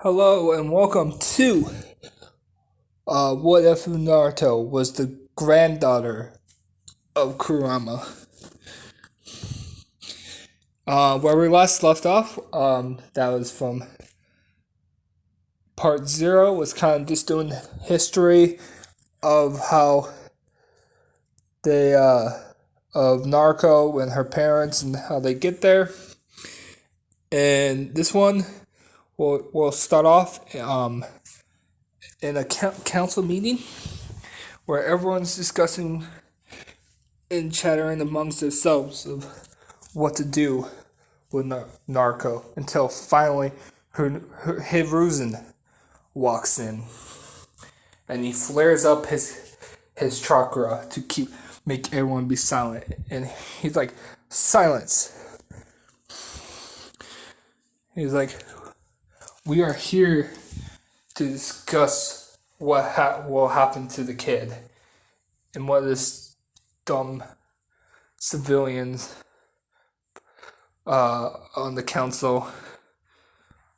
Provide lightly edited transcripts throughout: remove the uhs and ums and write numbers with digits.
Hello and welcome to What If Naruto was the granddaughter of Kurama? Where we last left off, that was from part zero, was kind of just doing history of how they, of Naruto and her parents and how they get there. And this one, we'll start off in a council meeting where everyone's discussing and chattering amongst themselves of what to do with Narco until finally Hiruzen walks in and he flares up his chakra to make everyone be silent, and he's like, silence. He's like, we are here to discuss what will happen to the kid and what this dumb civilians on the council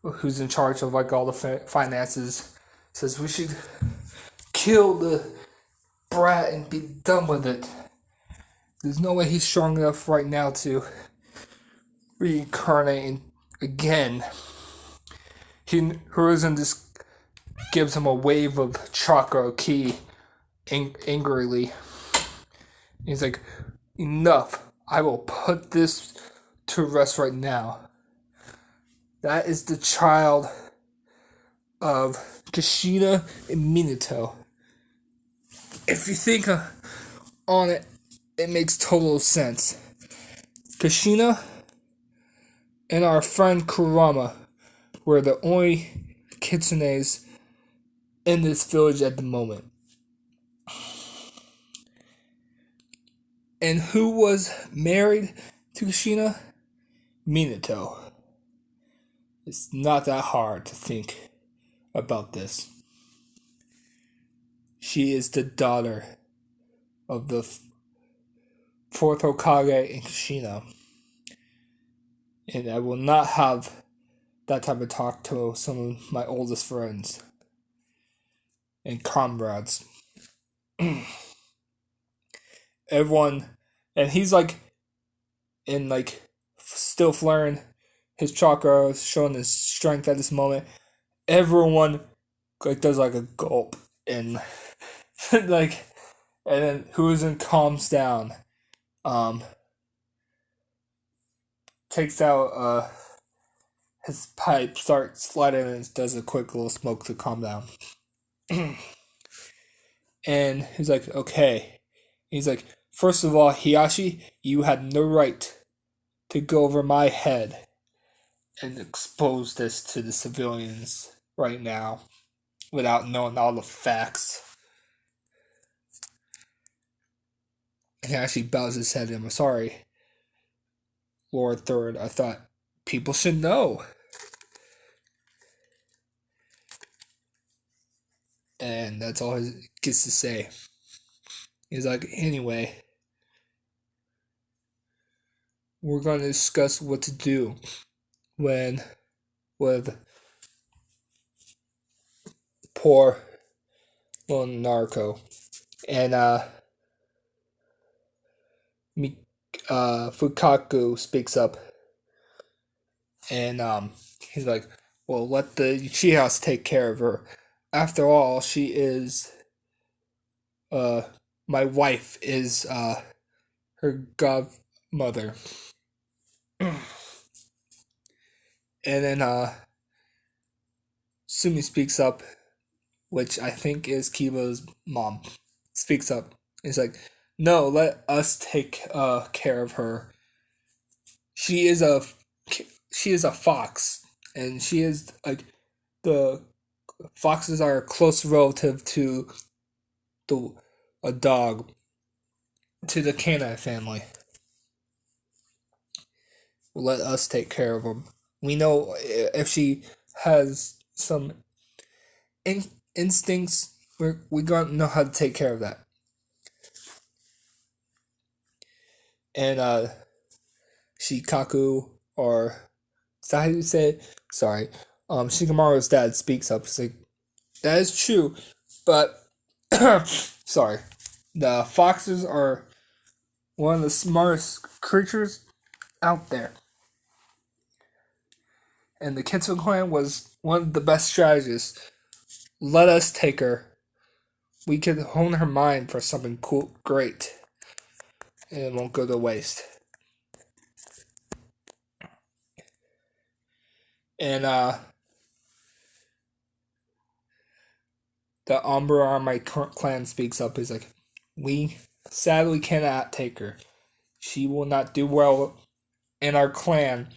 who's in charge of like all the finances says we should kill the brat and be done with it. There's no way he's strong enough right now to reincarnate again. Hiruzen just gives him a wave of chakra ki angrily. He's like, enough. I will put this to rest right now. That is the child of Kushina and Minato. If you think on it, it makes total sense. Kushina and our friend Kurama were the only kitsunes in this village at the moment. And who was married to Kushina? Minato. It's not that hard to think about this. She is the daughter of the fourth Hokage in Kushina. And I will not have that type of talk to some of my oldest friends and comrades. Everyone, and he's like, in like, still flaring his chakra, showing his strength at this moment. Everyone like does like a gulp and like, and then Hiruzen calms down, um, takes out his pipe, starts lighting, and does a quick little smoke to calm down. And he's like, okay. He's like, first of all, Hiyashi, you had no right to go over my head and expose this to the civilians right now without knowing all the facts. And he actually bows his head and I'm sorry, Lord Third. I thought people should know. And that's all he gets to say. He's like, anyway, we're going to discuss what to do when with poor little Narco. And Fukaku speaks up, and he's like, well, let the Uchihas take care of her. After all, she is uh my wife is her godmother. And then Sumi speaks up, which I think is Kiba's mom, speaks up. He's like, no, let us take care of her. She is a she is a fox, and she is like, the foxes are a close relative to the a dog, to the canine family. Let us take care of them. We know if she has some instincts, we gonna know how to take care of that. And Shikaku, or is that how you say it? Sorry. Shikamaru's dad speaks up. He's like, that is true, but sorry, the foxes are one of the smartest creatures out there, and the Kitsune clan was one of the best strategists. Let us take her. We could hone her mind for something cool, great, and it won't go to waste. And the Umbra on my clan speaks up. He's like, we sadly cannot take her. She will not do well in our clan.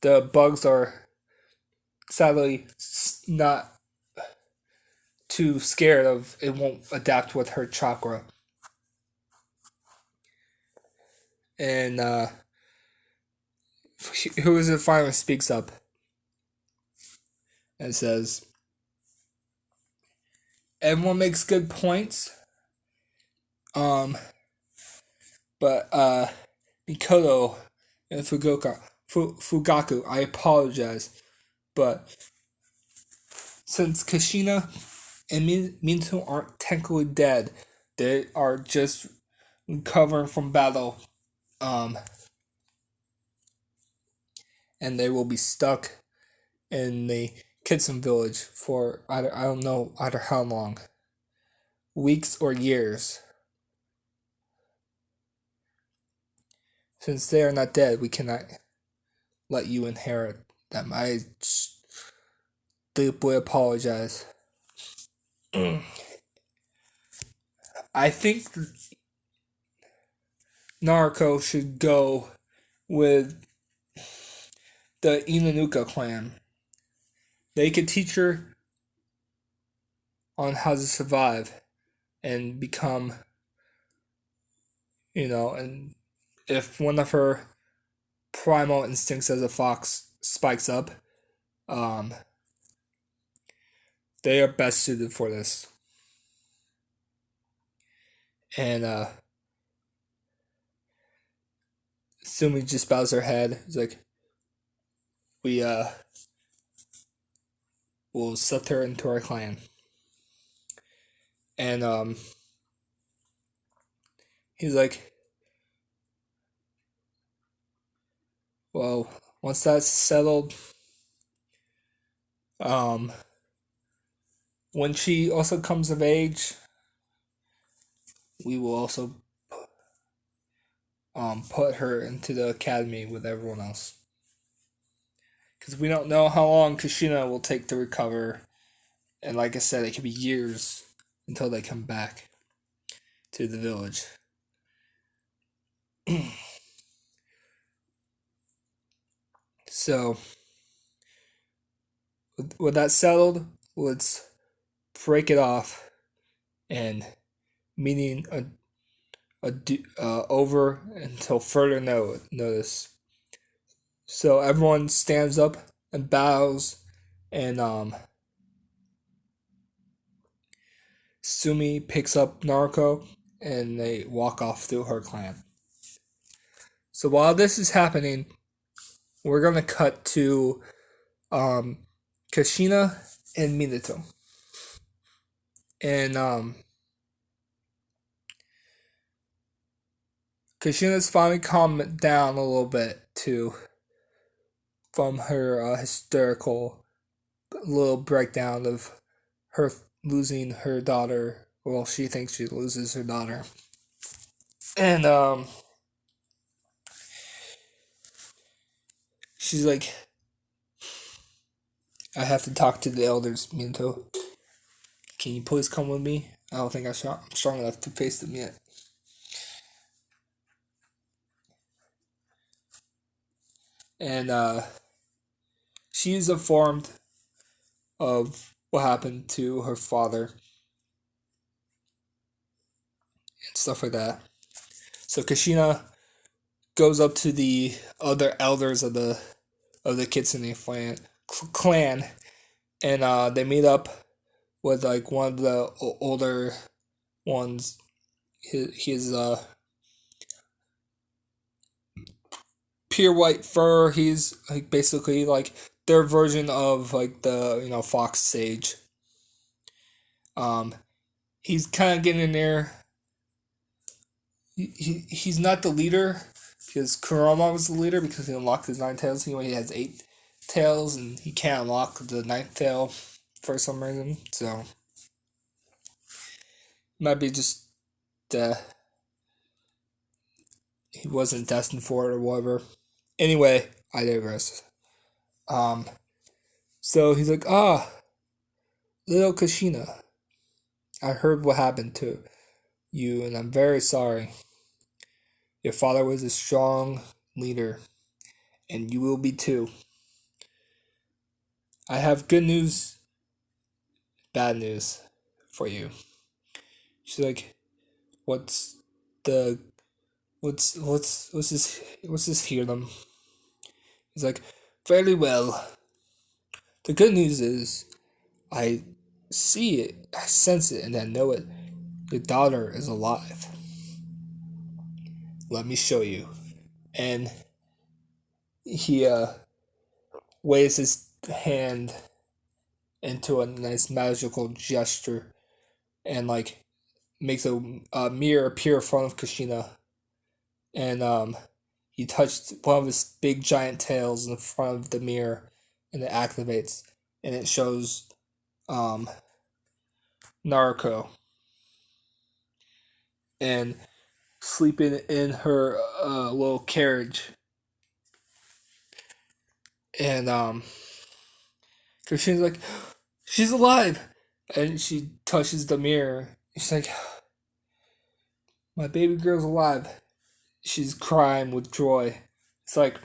The bugs are sadly not too scared of it, won't adapt with her chakra. And who is it finally speaks up and says, everyone makes good points. But Mikoto and Fugaku, I apologize, but since Kushina and Minato aren't technically dead, they are just recovering from battle, and they will be stuck in the Kitsune village for I don't know either how long, weeks or years. Since they are not dead, we cannot let you inherit them. I deeply apologize. I think Naruto should go with the Inanuka clan. They could teach her on how to survive and become, and if one of her primal instincts as a fox spikes up, they are best suited for this. And Sumi just bows her head. It's like, we will accept her into our clan. And he's like, well, once that's settled, when she also comes of age, we will also put her into the academy with everyone else. Because we don't know how long Kushina will take to recover. And like I said, it could be years until they come back to the village. So, with that settled, let's break it off and meeting over until further notice. So everyone stands up and bows, and Sumi picks up Naruto, and they walk off through her clan. So while this is happening, we're gonna cut to Kushina and Minato, and Kushina's finally calmed down a little bit too from her hysterical little breakdown of her losing her daughter. Well, she thinks she loses her daughter. And she's like, I have to talk to the elders, Minato. Can you please come with me? I don't think I'm strong enough to face them yet. And she's informed of what happened to her father and stuff like that. So Kushina goes up to the other elders of the Kitsune clan, and they meet up with like one of the older ones. His pure white fur. He's like basically like their version of like the fox sage. Um, he's kind of getting in there. He's not the leader because Kurama was the leader because he unlocked his nine tails. He only has eight tails and he can't unlock the ninth tail for some reason. So might be just uh, he wasn't destined for it or whatever. Anyway, I digress. Um, so he's like, little Kushina, I heard what happened to you, and I'm very sorry. Your father was a strong leader, and you will be too. I have good news, bad news for you. She's like, what's the what's this hear them? He's like, fairly well. The good news is I see it, I sense it, and I know it. Your daughter is alive. Let me show you. And he waves his hand into a nice magical gesture and like makes a mirror appear in front of Kushina. And he touched one of his big giant tails in front of the mirror and it activates and it shows um Naruto and sleeping in her little carriage. And Kushina's like, she's alive, and she touches the mirror. She's like, my baby girl's alive. She's crying with joy. It's like,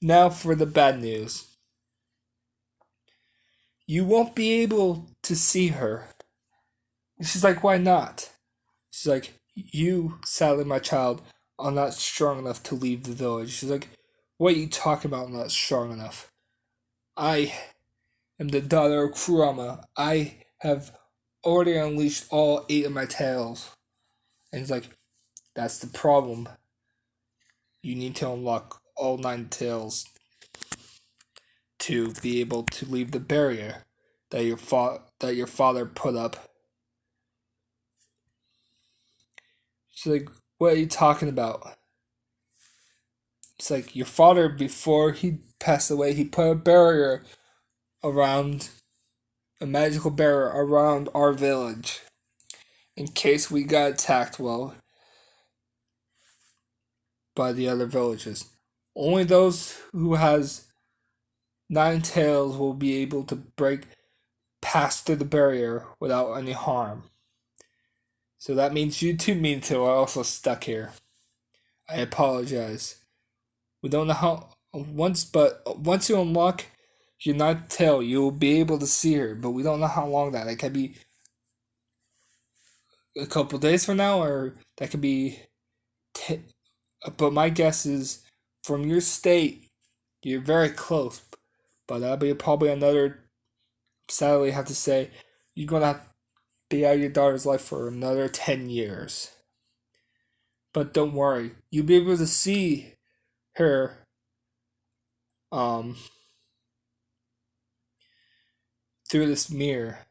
now for the bad news. You won't be able to see her. She's like, why not? She's like, you, sadly, my child, are not strong enough to leave the village. She's like, what are you talking about? I'm not strong enough. I am the daughter of Kurama. I have already unleashed all 8 of my tails. And he's like, that's the problem. You need to unlock all 9 tails to be able to leave the barrier that your father put up. She's like, what are you talking about? It's like, your father, before he passed away, he put a barrier around, a magical barrier around our village in case we got attacked, well, by the other villages. Only those who has 9 tails will be able to pass through the barrier without any harm. So that means you too, Minato, are also stuck here. I apologize. We don't know how once you unlock your 9th tail, you will be able to see her, but we don't know how long that. It could be a couple days from now, or that could be. But my guess is, from your state, you're very close. But that'll be probably another. Sadly, I have to say, you're gonna have to be out of your daughter's life for another 10 years. But don't worry, you'll be able to see her. Um, through this mirror.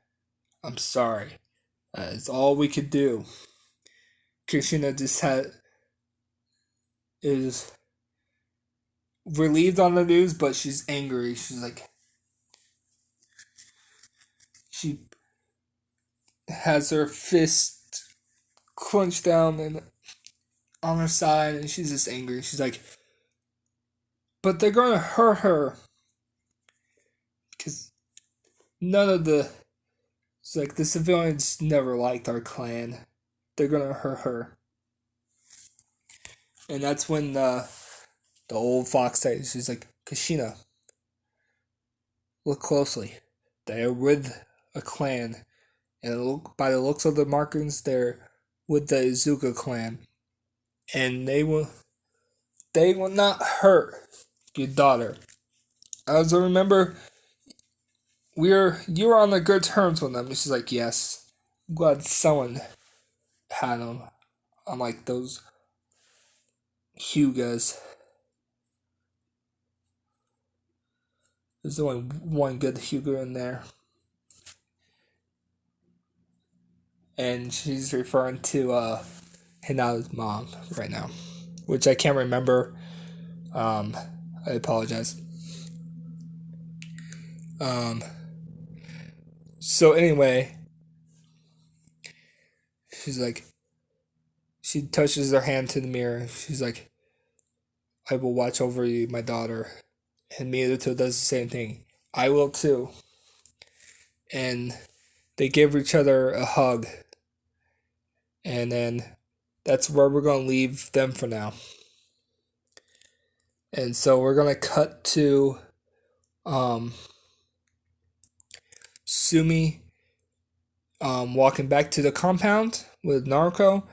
I'm sorry. It's all we could do. Kushina just is relieved on the news, but she's angry. She's like, she has her fist clenched down and on her side, and she's just angry. She's like, but they're gonna hurt her because none of the it's like the civilians never liked our clan. They're gonna hurt her, and that's when the old fox says, she's like, Kushina, look closely. They are with a clan, and by the looks of the markings, they're with the Izuka clan, and they will not hurt your daughter. As I remember, you were on the good terms with them. And she's like, yes, I'm glad someone had them, unlike those Hyugas. There's only one good Hugo in there. And she's referring to Hinata's mom right now, which I can't remember. I apologize. Um, so anyway, she's like, she touches her hand to the mirror. She's like, I will watch over you, my daughter. And Minato does the same thing. I will too. And they give each other a hug. And then that's where we're going to leave them for now. And so we're going to cut to Sumi walking back to the compound with Naruto.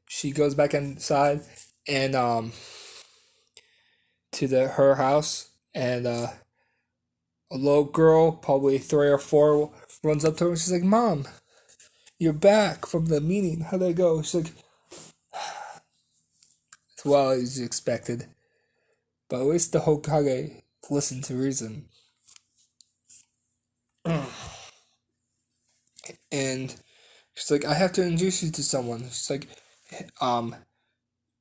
She goes back inside and to her house, and a little girl, probably 3 or 4, runs up to her and she's like, "Mom, you're back from the meeting. How'd that go?" She's like, "It's well as you expected, but at least the Hokage listened to reason." And she's like, "I have to introduce you to someone." She's like, the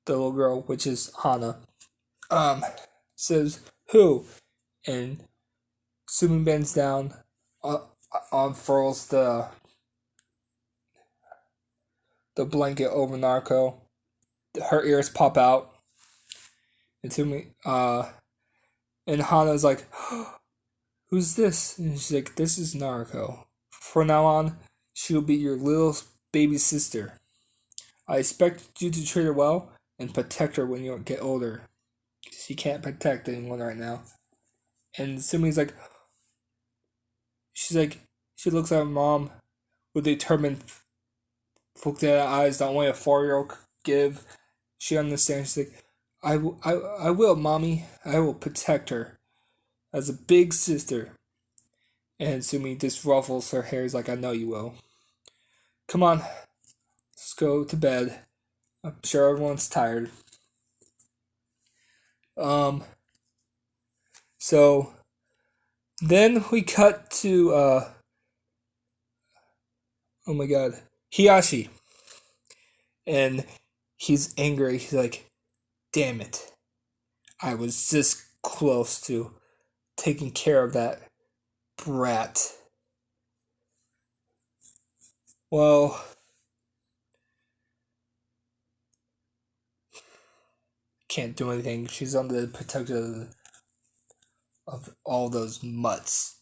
little girl, which is Hana, says, "Who?" And Sumi bends down, unfurls the blanket over Narco. Her ears pop out, and and Hana's like, "Who's this?" And she's like, "This is Naruto. From now on, she'll be your little baby sister. I expect you to treat her well and protect her when you get older. She can't protect anyone right now." And Sumi's like, she looks at her mom with determined, looked at her eyes that only a 4-year-old could give. She understands. She's like, I will, mommy. I will protect her as a big sister." And Sumi just ruffles her hair. He's like, "I know you will. Come on, let's go to bed. I'm sure everyone's tired." Um, so then we cut to oh my god, Hiyashi, and he's angry. He's like, "Damn it! I was this close to taking care of that brat." Well, can't do anything. She's under the protection of all those mutts.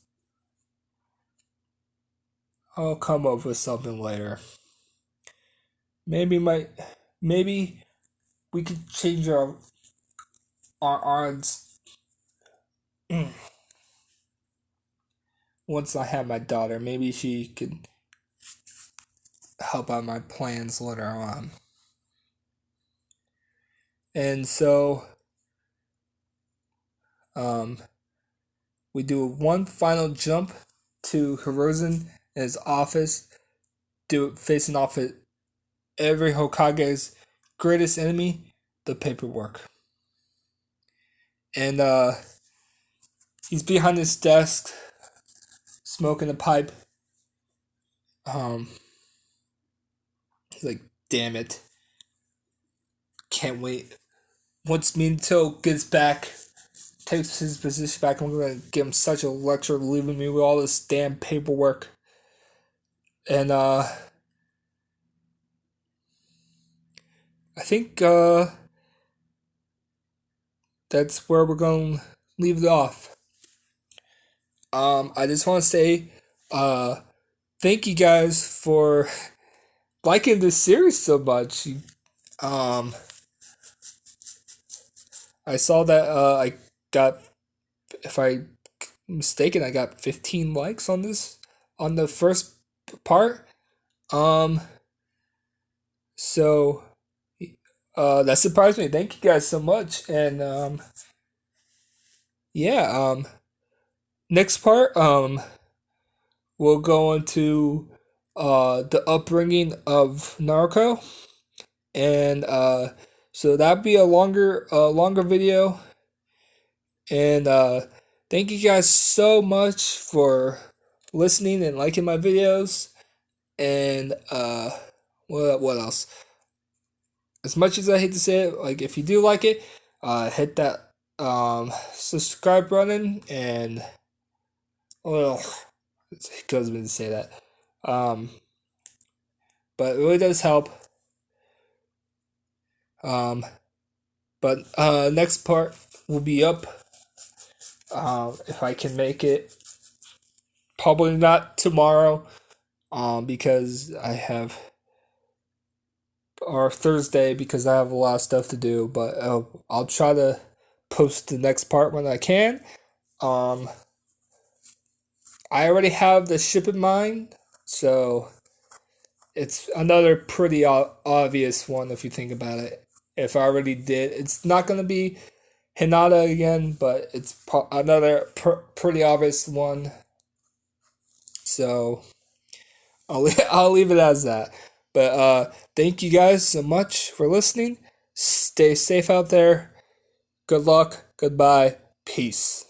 I'll come up with something later. Maybe maybe we could change our odds once I have my daughter. Maybe she could help out my plans later on. And so um we do one final jump to Hiruzen in his office, facing off at every Hokage's greatest enemy, the paperwork. And he's behind his desk, smoking a pipe. He's like, "Damn it. Can't wait. Once Minato gets back, takes his position back, I'm gonna give him such a lecture, leaving me with all this damn paperwork." And I think that's where we're gonna leave it off. I just want to say, thank you guys for liking this series so much. Um, I saw that I got, if I'm mistaken, I got 15 likes on on the first part. Um, so that surprised me. Thank you guys so much. And yeah, next part, we'll go into the upbringing of Naruto, and so that'd be a longer video, and Thank you guys so much for listening and liking my videos. And what else? As much as I hate to say it, like if you do like it, hit that subscribe button and well, it goes me to say that. Um, but it really does help. Um, but next part will be up if I can make it. Probably not tomorrow, because I have or Thursday because I have a lot of stuff to do. But I'll try to post the next part when I can. Um, I already have the ship in mind, so it's another pretty obvious one if you think about it. If I already did, it's not gonna be Hinata again, but it's another pretty obvious one. So I'll leave it as that. But thank you guys so much for listening. Stay safe out there. Good luck. Goodbye. Peace.